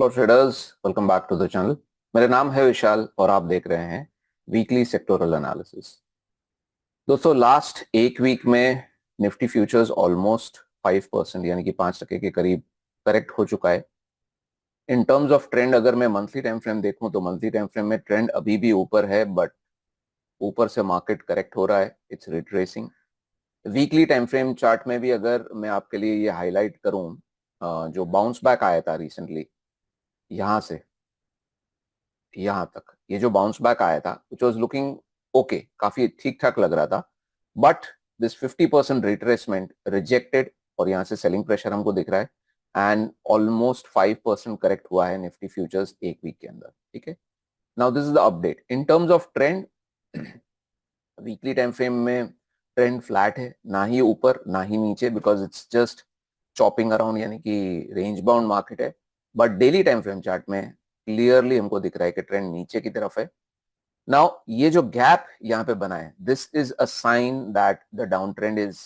Hello traders, welcome back to the channel. मेरा नाम है विशाल और आप देख रहे हैं वीकली सेक्टोरल एनालिसिस। दोस्तों, लास्ट एक वीक में निफ्टी फ्यूचर्स ऑलमोस्ट 5% यानी कि 5% के करीब करेक्ट हो चुका है। इन टर्म्स ऑफ ट्रेंड अगर मैं मंथली टाइम फ्रेम देखूं तो मंथली टाइम फ्रेम में ट्रेंड अभी भी ऊपर है, बट ऊपर से मार्केट करेक्ट हो रहा है, it's retracing. Weekly time frame chart में भी अगर मैं आपके लिए ये हाईलाइट करूं, जो बाउंस बैक आया था रिसेंटली यहां से यहां तक, ये जो बाउंस बैक आया था विच वॉज लुकिंग ओके, काफी ठीक ठाक लग रहा था, बट दिस 50% रिट्रेसमेंट रिजेक्टेड और यहां से सेलिंग प्रेशर हमको दिख रहा है एंड ऑलमोस्ट 5% करेक्ट हुआ है निफ्टी फ्यूचर्स एक वीक के अंदर। ठीक है, now this is the update in terms of trend. Weekly time frame में ट्रेंड फ्लैट है, ना ही ऊपर ना ही नीचे, because it's just chopping around यानी कि रेंज बाउंड मार्केट है। But daily time frame chart में क्लियरली हमको दिख रहा है कि ट्रेंड नीचे की तरफ है। नाउ ये जो गैप यहाँ पे बना है, this is a sign that the down trend is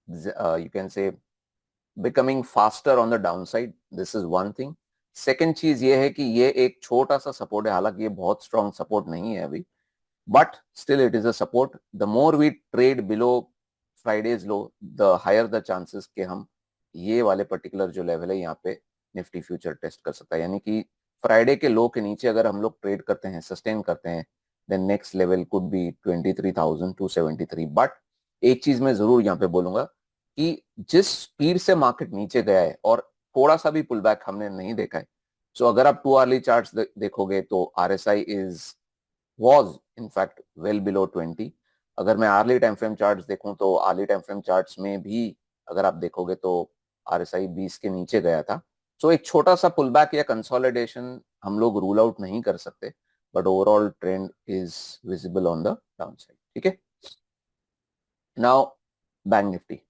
you can say becoming faster on the down side. This is one thing. Second चीज ये है कि ये एक छोटा सा सपोर्ट है, हालांकि ये बहुत स्ट्रॉन्ग सपोर्ट नहीं है अभी, but still it is a support. The more we trade below Friday's low, the higher the chances कि हम ये वाले पर्टिकुलर जो लेवल है यहाँ पे निफ्टी फ्यूचर टेस्ट कर सकता है। यानी कि फ्राइडे के लो के नीचे अगर हम लोग ट्रेड करते हैं, सस्टेन करते हैं, then next level could be 23,273। But एक चीज मैं जरूर यहाँ पे बोलूंगा कि जिस स्पीड से मार्केट नीचे गया है और थोड़ा सा भी पुल बैक हमने नहीं देखा है, सो अगर आप 2 आवर्ली चार्ट्स देखोगे तो RSI is was in fact well below 20। अगर मैं आर्ली टाइम फ्रेम चार्ट्स देखूं तो आर्ली टाइम फ्रेम चार्ट्स में भी अगर आप देखोगे तो RSI 20 के नीचे गया था। सो एक छोटा सा पुल बैक या कंसोलिडेशन हम लोग रूल आउट नहीं कर सकते, but overall trend is visible on the down side. ठीक है, now bank Nifty.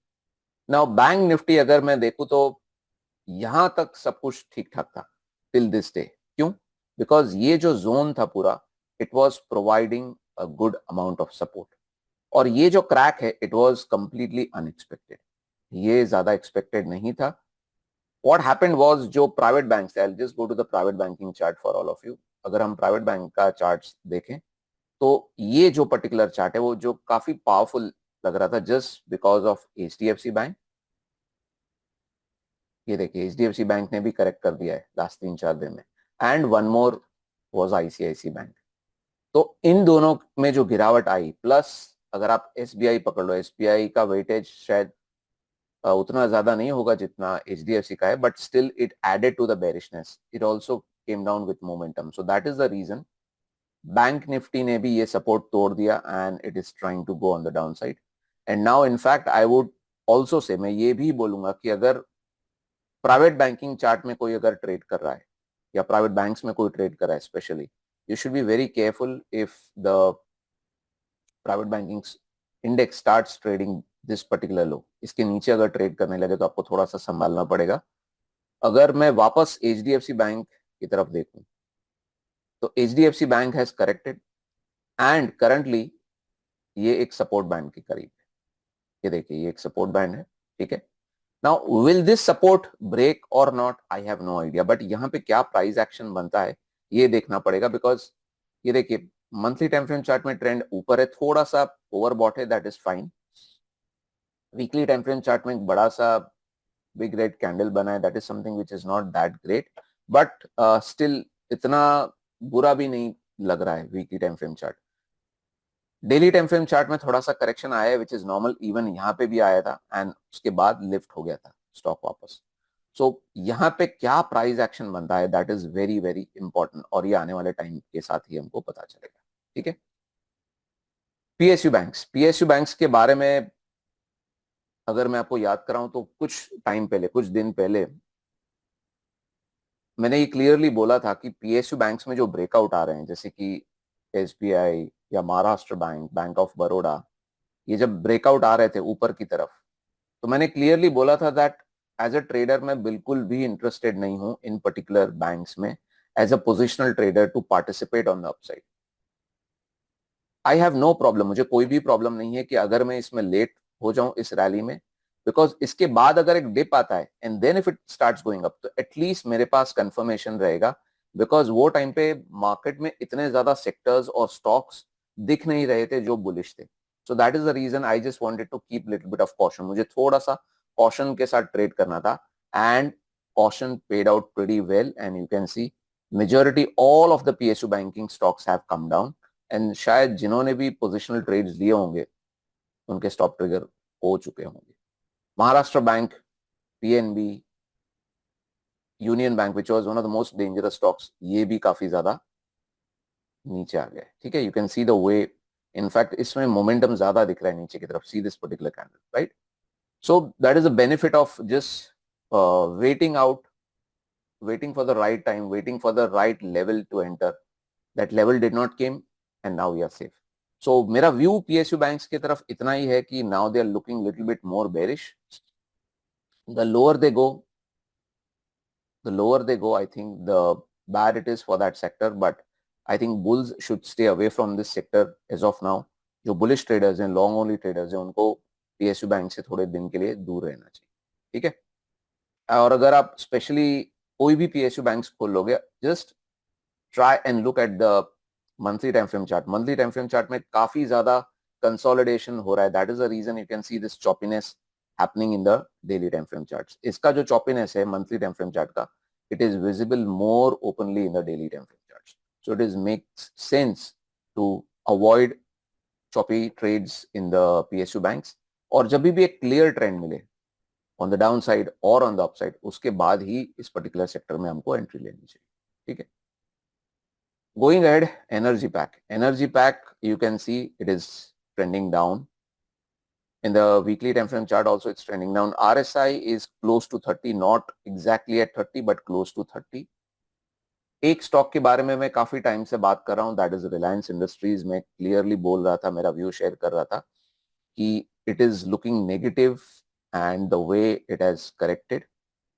Now bank Nifty अगर मैं देखूं तो यहां तक सब कुछ ठीक ठाक था टिल दिस डे। क्यों? बिकॉज ये जो जोन था पूरा, it was providing a good amount of support, और ये जो क्रैक है इट वॉज कंप्लीटली अनएक्सपेक्टेड, ये ज्यादा एक्सपेक्टेड नहीं था। व्हाट हैपेंड वाज, जो प्राइवेट बैंक थे, I just go to the private banking chart for all of you. अगर हम प्राइवेट बैंक का चार्ट देखें तो ये जो पर्टिकुलर चार्ट है वो जो काफी पावरफुल लग रहा था just because of HDFC bank. ये देखिए HDFC बैंक ने भी करेक्ट कर दिया है लास्ट 3-4 दिन में, and one more was ICICI bank. तो इन दोनों में जो गिरावट आई, प्लस अगर आप SBI पकड़ लो, SBI का वेटेज शायद उतना ज्यादा नहीं होगा जितना HDFC का है, but still it added to the bearishness, it also came down with momentum. So that is the reason bank Nifty ने भी ये सपोर्ट तोड़ दिया and it is trying to go on the down side. And now in fact I would also say, मैं ये भी बोलूंगा कि अगर प्राइवेट बैंकिंग चार्ट में कोई अगर ट्रेड कर रहा है या प्राइवेट बैंक्स में कोई ट्रेड कर रहा है specially, you should be very careful if the private banking index starts trading this particular low. इसके नीचे अगर ट्रेड करने लगे तो आपको थोड़ा सा संभालना पड़ेगा। अगर मैं वापस HDFC बैंक की तरफ देखूं तो HDFC bank has corrected and currently ये एक सपोर्ट बैंड के करीब है। ये देखिए ये एक सपोर्ट बैंड है। ठीक है, now will this support break और not, I have no idea, but यहाँ पे क्या प्राइस एक्शन बनता है ये देखना पड़ेगा। बिकॉज ये देखिए मंथली टाइम फ्रेम चार्ट में ट्रेंड ऊपर है, थोड़ा सा ओवरबॉट है, that is fine. Weekly time frame chart में एक बड़ा सा बिग रेड कैंडल बना है, that is something which is not that great, but still इतना बुरा भी नहीं लग रहा है weekly time frame chart. Daily time frame chart में थोड़ा सा करेक्शन आया है विच इज नॉर्मल, इवन यहाँ पे भी आया था एंड उसके बाद लिफ्ट हो गया था स्टॉक वापस। सो यहाँ पे क्या प्राइस एक्शन बनता है that is very very important, और ये आने वाले टाइम के साथ ही हमको पता चलेगा। ठीक है, PSU बैंक्स के बारे में अगर मैं आपको याद कराऊं तो कुछ टाइम पहले, कुछ दिन पहले मैंने ये क्लियरली बोला था कि PSU बैंक्स में जो ब्रेकआउट आ रहे हैं, जैसे कि SBI या Maharashtra bank, bank of Baroda, ये जब ब्रेकआउट आ रहे थे ऊपर की तरफ, तो मैंने क्लियरली बोला था दैट एज अ ट्रेडर मैं बिल्कुल भी इंटरेस्टेड नहीं हूं इन पर्टिकुलर बैंक्स में as a positional trader to participate on the upside. I have no problem, मुझे कोई भी प्रॉब्लम नहीं है कि अगर मैं इसमें लेट हो जाऊं इस रैली में, बिकॉज इसके बाद अगर एक डिप आता है and then if it starts going up तो एटलीस्ट मेरे पास कंफर्मेशन रहेगा, बिकॉज वो टाइम पे मार्केट में इतने ज्यादा सेक्टर्स और स्टॉक्स दिख नहीं रहे थे जो बुलिश थे. So that is the reason I just wanted to keep little bit of caution. मुझे थोड़ा सा कॉशन के साथ ट्रेड करना था and caution paid out pretty well, and you can see majority all of the PSU banking stocks have come down, and शायद जिन्होंने भी positional trades लिए होंगे उनके stop trigger हो चुके होंगे. Maharashtra bank, PNB, union bank which was one of the most dangerous stocks, ये भी काफी ज्यादा नीचे आ गए. ठीक है, you can see the way, in fact इसमें मोमेंटम ज्यादा दिख रहा है नीचे की तरफ. See this particular candle, right? So that is the benefit of just waiting out, waiting for the right time, waiting for the right level to enter. That level did not came and now we are safe. So मेरा view PSU banks की तरफ इतना ही है कि now they are looking little bit more bearish. The lower they go, I think the bad it is for that sector. But I think bulls should stay away from this sector as of now. जो bullish traders हैं, long only traders हैं, उनको PSU bank से थोड़े दिन के लिए दूर रहना चाहिए. ठीक है, और अगर आप स्पेशली कोई भी PSU बैंक्स खोल लोगे, just try and look at the monthly time frame chart. Monthly time frame chart में काफी ज्यादा कंसोलिडेशन हो रहा है. That is the reason you can see this choppiness happening in the daily time frame charts. इसका जो choppiness है monthly time frame chart का, it is visible more openly in the daily time frame charts. So it is makes sense to avoid choppy trades in the PSU banks. और जब भी एक clear trend मिले on the downside or on the upside, उसके बाद ही इस particular sector में हमको entry लेनी चाहिए. ठीक है, going ahead, energy pack, you can see it is trending down. In the weekly time frame chart also it's trending down. RSI is close to 30, not exactly at 30 but close to 30. एक stock के बारे में मैं काफी time से बात कर रहा हूं, दैट इज रिलायंस इंडस्ट्रीज. मैं क्लियरली बोल रहा था, मेरा व्यू शेयर कर रहा था कि it is looking negative and the way it has corrected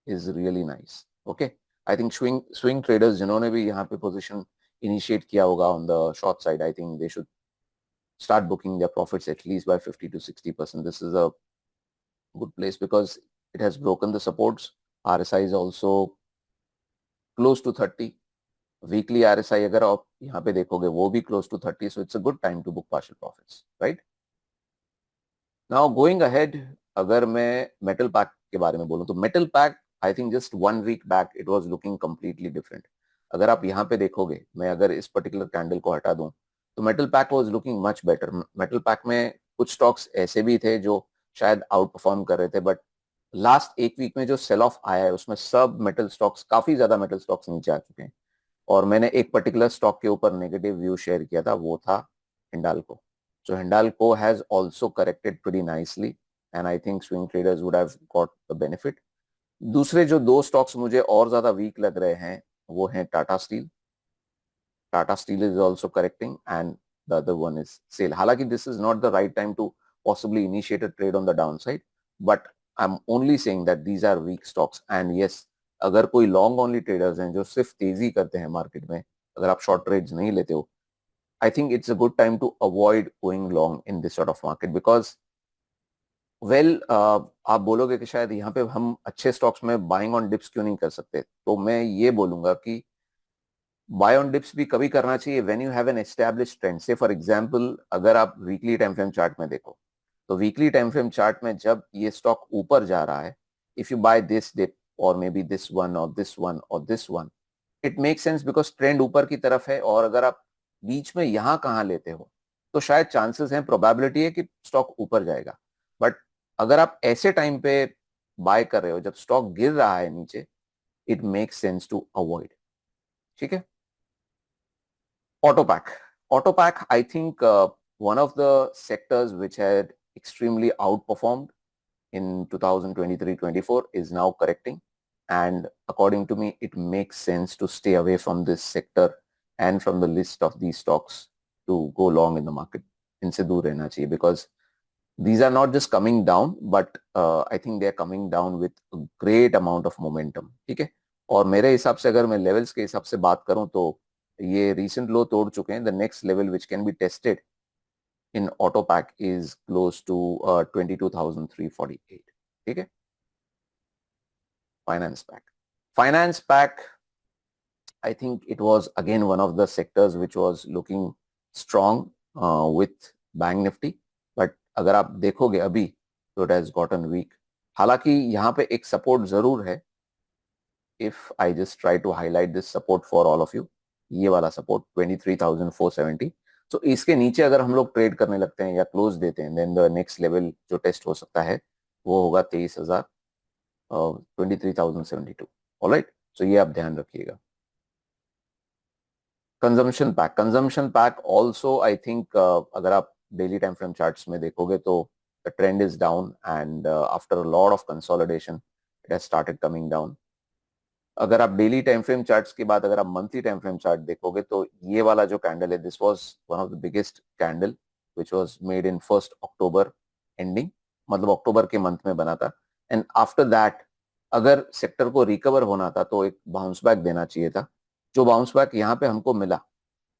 is really nice. Okay, I think swing traders जिन्होंने भी यहाँ पे पोजीशन इनिशिएट किया होगा on the short side, I think they should start booking their profits at least by 50 to 60%. This is a good place because it has broken the supports. RSI is also close to 30. Weekly RSI अगर आप यहाँ पे देखोगे वो भी close to 30. So it's a good time to book partial profits, right? Now going ahead, अगर मैं metal pack के बारे में बोलूँ तो metal pack I think just 1 week back it was looking completely different. अगर आप यहाँ पे देखोगे, मैं अगर इस particular candle को हटा दूं तो metal pack was looking much better. Metal pack में कुछ स्टॉक्स ऐसे भी थे जो शायद आउट परफॉर्म कर रहे थे, बट लास्ट एक वीक में जो सेल ऑफ आया है उसमें सब मेटल स्टॉक्स, काफी ज्यादा मेटल स्टॉक्स नीचे आ चुके हैं. और मैंने एक पर्टिकुलर स्टॉक के ऊपर नेगेटिव व्यू शेयर किया था, वो था Hindalco. So Hindalco has also corrected pretty nicely and I think swing traders would have got the benefit. दूसरे जो दो स्टॉक्स मुझे और ज्यादा वीक लग रहे हैं वो हैं Tata steel. Tata Steel is also correcting and the other one is SAIL. हालांकि this is not the right time to possibly initiate a trade on the downside, but I'm only saying that these are weak stocks. And yes, अगर कोई long only traders हैं जो सिर्फ तेजी करते हैं market में, अगर आप short trades नहीं लेते हो, I think it's a good time to avoid going long in this sort of market because आप बोलोगे कि शायद यहाँ पे हम अच्छे स्टॉक्स में बाइंग ऑन डिप्स क्यों नहीं कर सकते, तो मैं ये बोलूंगा कि बाय ऑन डिप्स भी कभी करना चाहिए when you have an established trend. से फॉर एग्जांपल अगर आप वीकली टाइम फ्रेम चार्ट में देखो तो वीकली टाइम फ्रेम चार्ट में जब ये स्टॉक ऊपर जा रहा है, if you buy this dip और मे बी दिस वन और दिस वन और this one, it make sense because trend ऊपर की तरफ है. और अगर आप बीच में यहां कहां लेते हो तो शायद चांसेस हैं, प्रोबेबिलिटी है कि स्टॉक ऊपर जाएगा. बट अगर आप ऐसे टाइम पे बाय कर रहे हो जब स्टॉक गिर रहा है नीचे, it make sense to avoid. ठीक है, Auto pack, I think one of the sectors which had extremely outperformed in 2023-24 is now correcting. And according to me, it makes sense to stay away from this sector and from the list of these stocks to go long in the market. इनसे दूर रहना चाहिए because these are not just coming down, but I think they are coming down with a great amount of momentum. ठीक है, और मेरे हिसाब से अगर मैं लेवल्स के हिसाब से बात करूं तो ये recent लो तोड़ चुके हैं. The next level which can be tested in auto pack is close to 22,348. ठीक है. Finance pack I think it was again one of the sectors which was looking strong with bank nifty, but अगर आप देखोगे अभी तो it has gotten weak. हालांकि यहाँ पे एक सपोर्ट जरूर है. If I just try to highlight this support for all of you, ये वाला सपोर्ट 23,470. तो इसके नीचे अगर हम लोग ट्रेड करने लगते हैं या क्लोज देते हैं, देन द नेक्स्ट लेवल जो टेस्ट हो सकता है वो होगा 23,000 23,072. ऑलराइट, सो ये आप ध्यान रखिएगा. Consumption pack also I think अगर आप डेली टाइम फ्रेम चार्ट्स में देखोगे तो the trend is down and after a lot of consolidation it has started coming down. अगर आप डेली टाइम फ्रेम चार्ट्स की बात, अगर आप मंथली टाइम फ्रेम चार्ट देखोगे तो ये वाला जो कैंडल है, this was one of the biggest candle which was made in 1 October ending, मतलब अक्टूबर के मंथ में बना था. एंड आफ्टर दैट अगर सेक्टर को रिकवर होना था तो एक बाउंस बैक देना चाहिए था, जो बाउंस बैक यहाँ पे हमको मिला.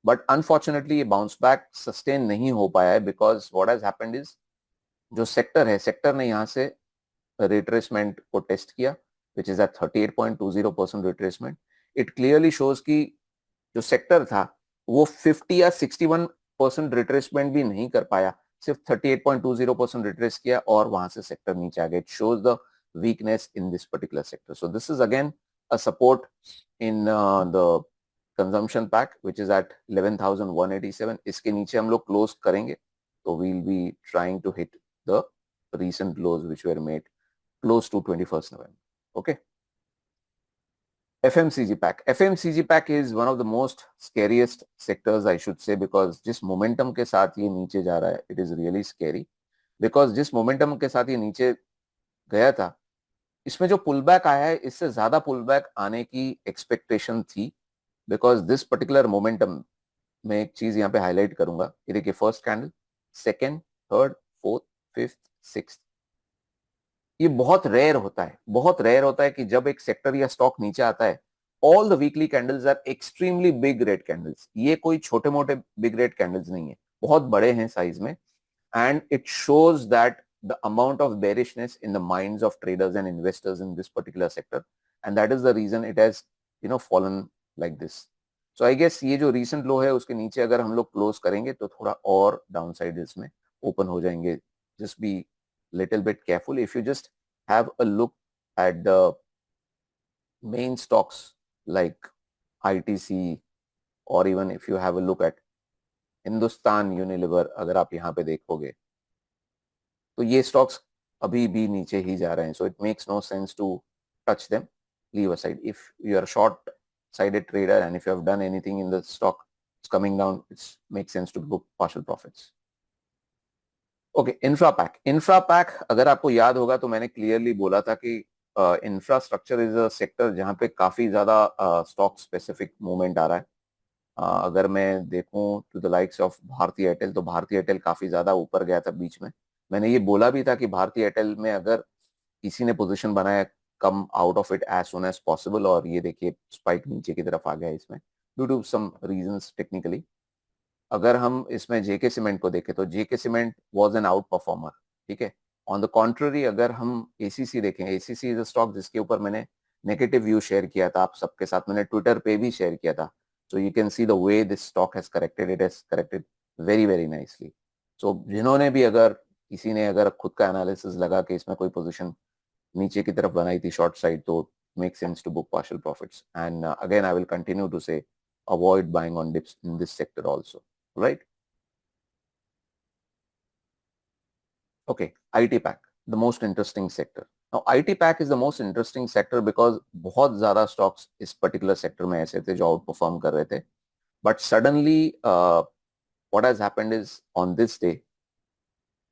बट अनफॉर्चुनेटली ये बाउंस बैक सस्टेन नहीं हो पाया है, because what has happened is जो सेक्टर है, सेक्टर ने यहाँ से रिट्रेसमेंट को टेस्ट किया which is at 38.20% retracement. It clearly shows कि जो सेक्टर था वो 50 या 61% रिट्रेसमेंट भी नहीं कर पाया, सिर्फ 38.20% रिट्रेस किया और वहां से सेक्टर नीचे आ गया. It shows the weakness in this particular sector. So this is again a support in the consumption pack which is at 11,187. इसके नीचे हम लोग क्लोज करेंगे तो we'll be trying to hit the recent lows which were made close to 21st November. Okay. FMCG pack is one of the most scariest sectors I should say, because जिस momentum के साथ ये नीचे जा रहा है, it is really scary. Because जिस momentum के साथ ये नीचे गया था, इसमें जो पुल बैक आया है, इससे ज्यादा पुल बैक आने की एक्सपेक्टेशन थी. बिकॉज दिस पर्टिकुलर मोमेंटम, मैं एक चीज यहाँ पे हाईलाइट करूंगा. ये देखिए, first candle, second, third, fourth, fifth, sixth. ये बहुत रेयर होता है कि जब एक सेक्टर या स्टॉक नीचे आता है, all the weekly candles are extremely big red candles. ये कोई छोटे मोटे बिग रेड कैंडल्स नहीं है, बहुत बड़े हैं साइज में. And it shows that the amount of bearishness in the minds of traders and investors in this particular sector, and that is the reason it has fallen like this. So I guess ये जो recent low है उसके नीचे अगर हम लोग close करेंगे तो थोड़ा और downside इसमें open हो जाएंगे. Just be little bit careful. If you just have a look at the main stocks like ITC, or even if you have a look at Hindustan Unilever, अगर आप यहाँ पे देखोगे तो ये स्टॉक्स अभी भी नीचे ही जा रहे हैं. So it makes no sense to touch them, leave aside. If you are short sided trader and if you have done anything in the stock it's coming down, it's make sense to book partial profits. Okay, infra pack अगर आपको याद होगा तो मैंने clearly बोला था कि infrastructure is a sector जहां पे काफी ज्यादा स्टॉक स्पेसिफिक मूवमेंट आ रहा है. अगर मैं देखूं to the likes of Bharti Airtel, तो भारती एयरटेल काफी ज्यादा ऊपर गया था बीच में. मैंने ये बोला भी था कि भारतीय एयरटेल में अगर किसी ने पोजीशन बनाया, come out of it as soon as possible. और ये देखिए, स्पाइक नीचे की तरफ आ गया इसमें due to some reasons technically. अगर हम इसमें जेके सीमेंट को देखें तो JK Cement was an out performer. ठीक है. ऑन द कॉन्ट्ररी अगर हम एसीसी देखें, एसीसी इज अ स्टॉक जिसके ऊपर मैंने नेगेटिव व्यू शेयर किया था आप सबके साथ, मैंने ट्विटर पे भी शेयर किया था. So you can see the way this stock has corrected, it has corrected very very nicely. So जिन्होंने भी, अगर किसी ने अगर खुद का एनालिसिस लगा के इसमें कोई पोजीशन नीचे की तरफ बनाई थी शॉर्ट साइड, तो make sense to book partial profits. And again I will continue to say avoid buying on dips in this sector also, right? Okay, IT pack, the most interesting sector. Now, IT pack is the most interesting sector because बहुत ज़्यादा stocks इस particular sector में ऐसे थे जो outperform कर रहे थे. But suddenly, what has happened is on this day,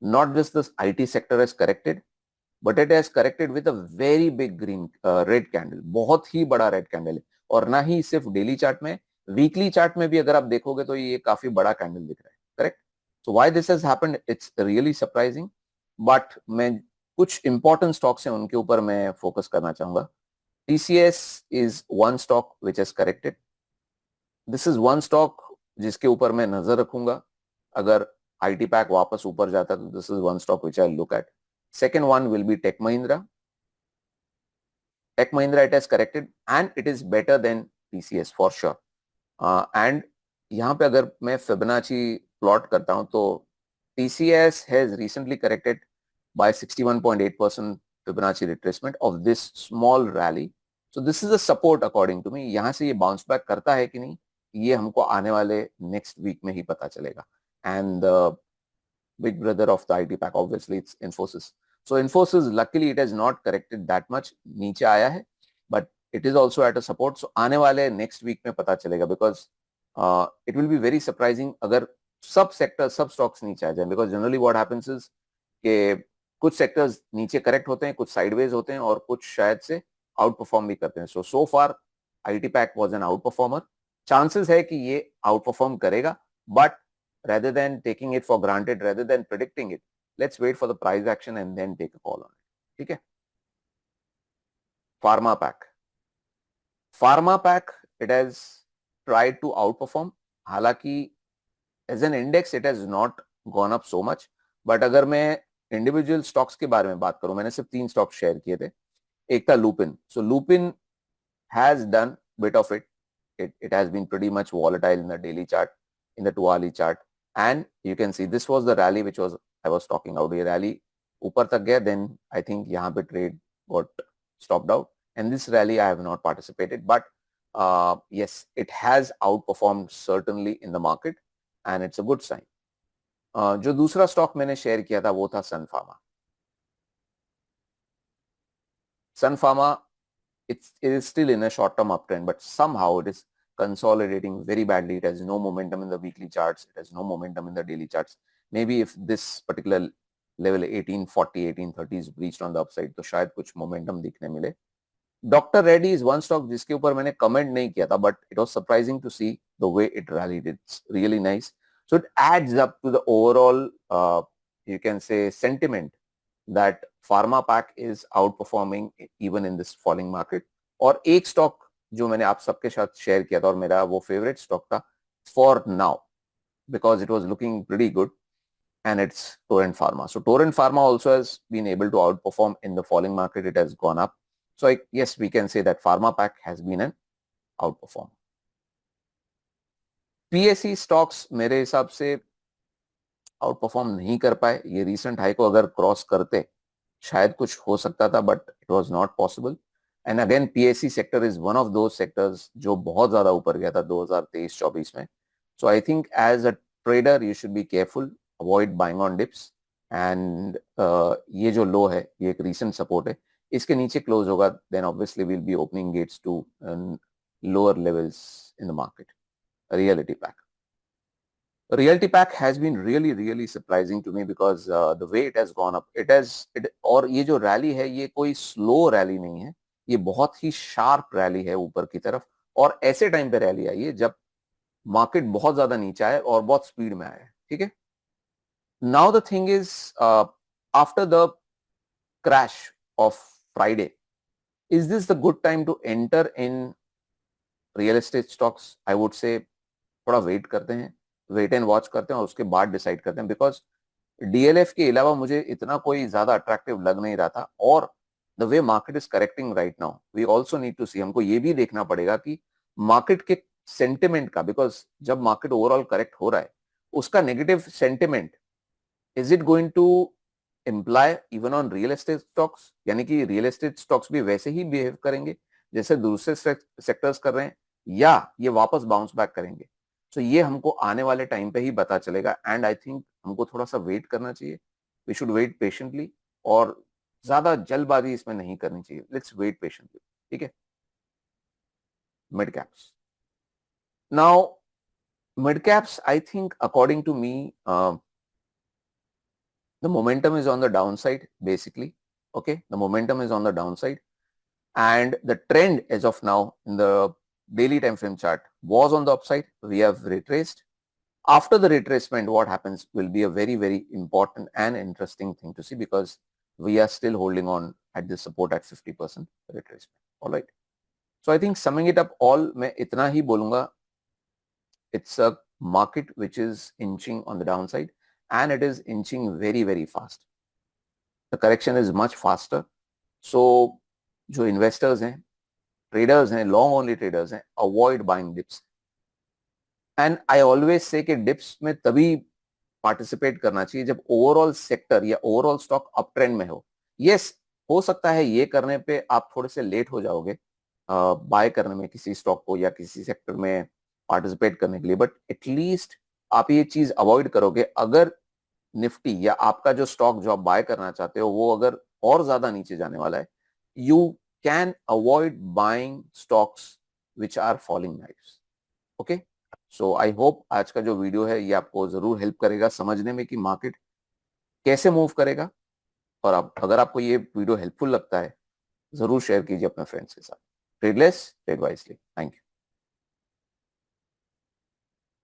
not just this IT sector has corrected, but it has corrected with a very big green red candle. बहुत ही बड़ा red candle है. और ना ही सिर्फ डेली चार्ट में, weekly chart में भी अगर आप देखोगे तो ये काफी बड़ा कैंडल दिख रहा है. Correct. So why this has happened, it's really surprising. But मैं कुछ इंपॉर्टेंट स्टॉक्स हैं उनके ऊपर मैं फोकस करना चाहूंगा. TCS is one stock which has corrected. This is one stock जिसके ऊपर मैं नजर रखूंगा. अगर IT पैक वापस ऊपर जाता तो this is one stock which I look at. Second one will be Tech Mahindra. Tech Mahindra, it has corrected and it is better than TCS for sure. And यहाँ पे अगर मैं Fibonacci plot करता हूँ तो TCS has recently corrected by 61.8% Fibonacci retracement of this small rally. So this is a support according to me. यहाँ से ये bounce back करता है कि नहीं, ये हमको आने वाले next week में ही पता चलेगा. And the big brother of the IT pack, obviously it's Infosys. So Infosys, luckily it has not corrected that much. नीचे आया है, but it is also at a support. So आने वाले next week में पता चलेगा because it will be very surprising अगर सब sectors, सब stocks नीचे आ जाए, because generally what happens is कि कुछ सेक्टर्स नीचे करेक्ट होते हैं, कुछ साइडवेज होते हैं और कुछ शायद से आउट परफॉर्म भी करते हैं. So far IT pack was an out performer. Chances है कि ये आउट परफॉर्म करेगा, but rather than taking it for granted, rather than predicting it, let's wait for the price action and then take a call on it. ठीक है. Pharma pack. Pharma pack, it has tried to outperform. हालांकि as an index it has not gone up so much, but अगर मैं individual stocks के बारे में बात करूं, मैंने सिर्फ 3 स्टॉक्स शेयर किए थे. एक था Lupin. So Lupin has done bit of it. It has been pretty much volatile in the daily chart, in the 2-hourly chart, and you can see this was the rally which was I was talking about. ये rally ऊपर तक गया, then I think यहाँ पे trade got stopped out, and this rally I have not participated, but yes, it has outperformed certainly in the market and it's a good sign. जो दूसरा stock मैंने share किया था वो था Sun Pharma. Sun Pharma, it is still in a short-term uptrend, but somehow it is consolidating very badly. It has no momentum in the weekly charts. It has no momentum in the daily charts. Maybe if this particular level 1840, 1830 is breached on the upside, तो शायद कुछ momentum दिखने मिले. Dr. Reddy is one stock जिसके ऊपर मैंने comment नहीं किया था, but it was surprising to see the way it rallied. It's really nice. So it adds up to the overall, you can say, sentiment that pharma pack is outperforming even in this falling market. और एक stock जो मैंने आप सबके साथ share किया था और मेरा वो फेवरेट स्टॉक था for now because it was looking pretty good, and it's Torrent Pharma. So Torrent Pharma also has been able to outperform in the falling market. It has gone up. So yes, we can say that pharma pack has been an outperformer. PSE stocks मेरे हिसाब से out perform नहीं कर पाए. ये recent high को अगर cross करते शायद कुछ हो सकता था, but it was not possible. And again PSC sector is one of those sectors जो बहुत ज्यादा ऊपर गया था 2023-24 में. So I think as a trader you should be careful, avoid buying on dips. And ये जो लो है ये एक रीसेंट सपोर्ट है, इसके नीचे क्लोज होगा then obviously will be opening gates to lower levels in the market. Realty pack. Realty pack has been really surprising to me because the way it has gone up, और ये जो rally है ये कोई slow rally नहीं है, ये बहुत ही शार्प रैली है ऊपर की तरफ. और ऐसे टाइम पे रैली आई है जब मार्केट बहुत ज्यादा नीचे आया और बहुत स्पीड में आया है. ठीक है. Now the thing is after the crash of Friday, is this the good time to enter in real estate stocks? I would say थोड़ा वेट करते हैं, वेट एंड वॉच करते हैं और उसके बाद डिसाइड करते हैं. बिकॉज डीएलएफ के अलावा मुझे इतना कोई ज्यादा अट्रैक्टिव लग नहीं रहा था. और the way market is correcting right now, we also need to see, हमको ये भी देखना पड़ेगा कि मार्केट के सेंटिमेंट का, बिकॉज जब मार्केट ओवरऑल करेक्ट हो रहा है उसका negative sentiment, is it going to imply even on real estate stocks? यानी कि रियल एस्टेट स्टॉक्स भी वैसे ही बिहेव करेंगे जैसे दूसरे सेक्टर्स कर रहे हैं, या ये वापस बाउंस बैक करेंगे? तो ये हमको आने वाले टाइम पे ही पता चलेगा. एंड आई थिंक हमको थोड़ा सा वेट करना चाहिए. वी शुड वेट पेशेंटली और ज्यादा जल्दबाजी इसमें नहीं करनी चाहिए. Let's wait patiently. ठीक है. Mid caps. Now mid caps, I think according to me the momentum is on the downside basically. Okay, the momentum is on the downside and the trend as of now in the daily time frame chart was on the upside. We have retraced. After the retracement, what happens will be a very important and interesting thing to see, because we are still holding on at this support at 50% retracement. All right. So I think summing it up all, मैं इतना ही बोलूंगा. It's a market which is inching on the downside and it is inching very fast. The correction is much faster. So जो investors हैं, traders हैं, long only traders हैं, avoid buying dips. And I always say कि dips में तभी participate करना चाहिए जब ओवरऑल सेक्टर या ओवरऑल स्टॉक अप ट्रेंड में हो. यस, हो सकता है ये करने पे आप थोड़े से लेट हो जाओगे बाय करने में किसी स्टॉक को या किसी सेक्टर में पार्टिसिपेट करने के लिए, बट एटलीस्ट आप ये चीज अवॉइड करोगे. अगर निफ्टी या आपका जो स्टॉक जो आप बाय करना चाहते हो वो अगर और ज्यादा नीचे जाने वाला है, you can avoid buying stocks which are falling knives. Okay, so I hope आज का जो वीडियो है ये आपको जरूर हेल्प करेगा समझने में कि मार्केट कैसे मूव करेगा. और आप अगर आपको ये वीडियो हेल्पफुल लगता है जरूर शेयर कीजिए अपने फ्रेंड्स के साथ. ट्रेडलेस, ट्रेड वाइजली. Thank you.